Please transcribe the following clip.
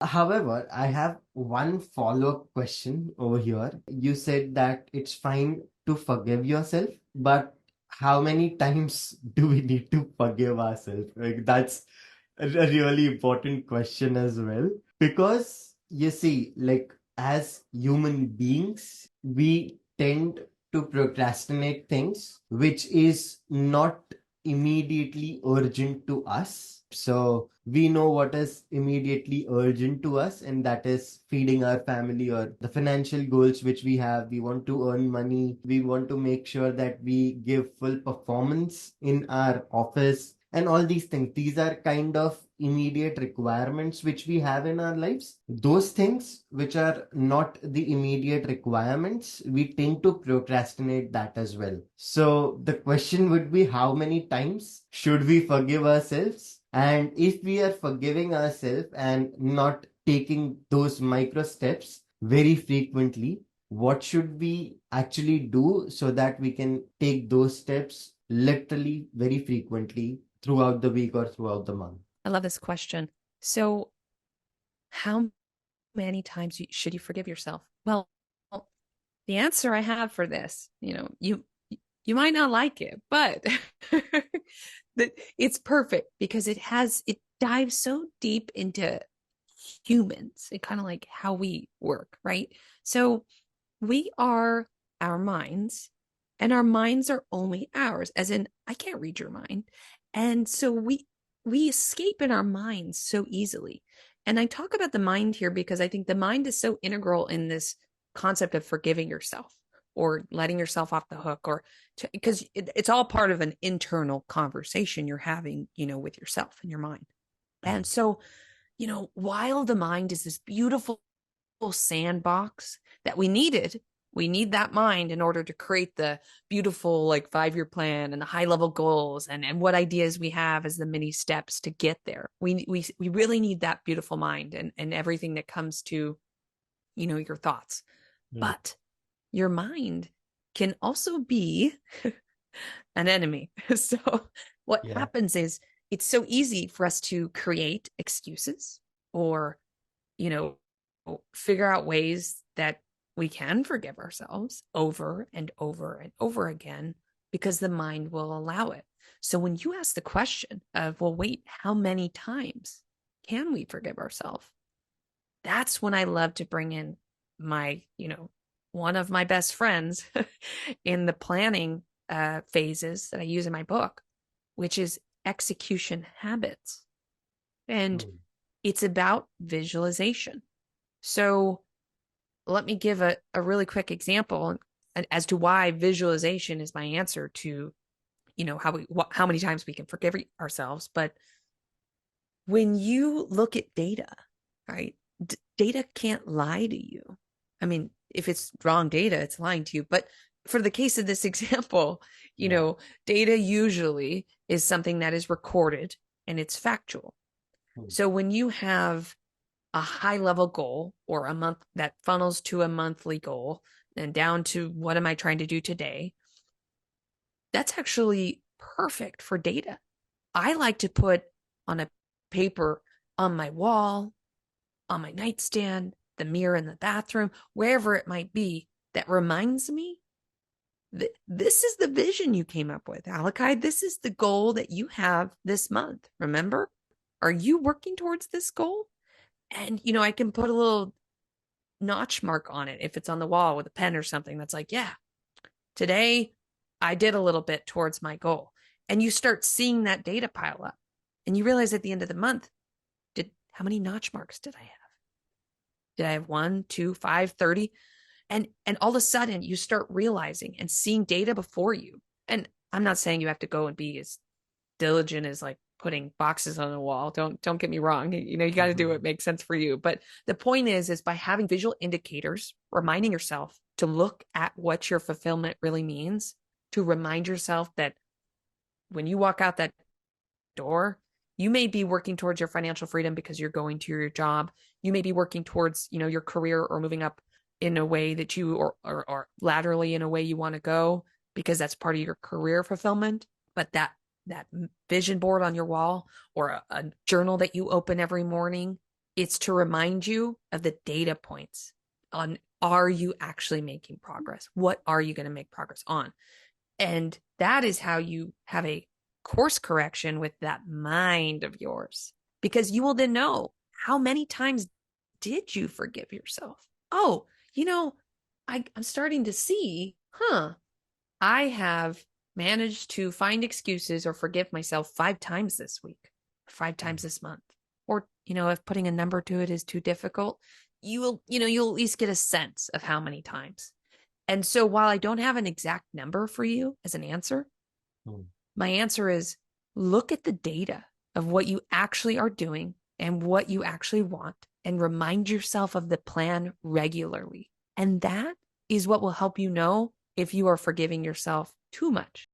However, I have one follow-up question over here. You said that it's fine to forgive yourself, but how many times do we need to forgive ourselves? Like that's a really important question as well. Because you see, like as human beings, we tend to procrastinate things which is not immediately urgent to us. So we know what is immediately urgent to us, and that is feeding our family or the financial goals which we have. We want to earn money. We want to make sure that we give full performance in our office and all these things. These are kind of immediate requirements which we have in our lives. Those things which are not the immediate requirements, we tend to procrastinate that as well. So the question would be, how many times should we forgive ourselves? And if we are forgiving ourselves and not taking those micro steps very frequently, what should we actually do so that we can take those steps literally very frequently throughout the week or throughout the month? I love this question. So, how many times should you forgive yourself? Well, the answer I have for this, you might not like it, but it's perfect because it dives so deep into humans and kind of like how we work, right? So we are our minds, and our minds are only ours, as in I can't read your mind. And so we escape in our minds so easily. And I talk about the mind here because I think the mind is so integral in this concept of forgiving yourself or letting yourself off the hook, or because it's all part of an internal conversation you're having, with yourself and your mind. And so, while the mind is this beautiful sandbox that we need that mind in order to create the beautiful like 5-year plan and the high level goals and what ideas we have as the many steps to get there. We really need that beautiful mind and everything that comes to, your thoughts. Mm. But your mind can also be an enemy. So what Yeah. happens is it's so easy for us to create excuses or, you know, figure out ways that we can forgive ourselves over and over and over again because the mind will allow it. So when you ask the question of, well, wait, how many times can we forgive ourselves? That's when I love to bring in my, one of my best friends in the planning phases that I use in my book, which is execution habits. And Mm. it's about visualization. So let me give a really quick example as to why visualization is my answer to, how many times we can forgive ourselves. But when you look at data, right, data can't lie to you. I mean, if it's wrong data, it's lying to you. But for the case of this example, Yeah. data usually is something that is recorded and it's factual. Mm. So when you have a high level goal or a month that funnels to a monthly goal and down to what am I trying to do today, that's actually perfect for data. I like to put on a paper on my wall, on my nightstand, the mirror in the bathroom, wherever it might be, that reminds me that this is the vision you came up with, Aliki. This is the goal that you have this month. Remember? Are you working towards this goal? And, I can put a little notch mark on it if it's on the wall with a pen or something that's like, yeah, today I did a little bit towards my goal. And you start seeing that data pile up. And you realize at the end of the month, how many notch marks did I have? Did I have 1, 2, 5, 30? And all of a sudden you start realizing and seeing data before you. And I'm not saying you have to go and be as diligent as like putting boxes on the wall. Don't get me wrong. You got to do what makes sense for you. But the point is by having visual indicators, reminding yourself to look at what your fulfillment really means, to remind yourself that when you walk out that door, you may be working towards your financial freedom because you're going to your job. You may be working towards, your career or moving up in a way that you or laterally in a way you want to go because that's part of your career fulfillment. But that vision board on your wall or a journal that you open every morning, It's to remind you of the data points on, are you actually making progress? What are you going to make progress on? And that is how you have a course correction with that mind of yours, because you will then know, how many times did you forgive yourself? Oh, you know, I'm starting to see, I have managed to find excuses or forgive myself 5 times this week, 5 times this month. Or, if putting a number to it is too difficult, you'll at least get a sense of how many times. And so while I don't have an exact number for you as an answer, Mm. my answer is, look at the data of what you actually are doing and what you actually want, and remind yourself of the plan regularly. And that is what will help you know if you are forgiving yourself too much.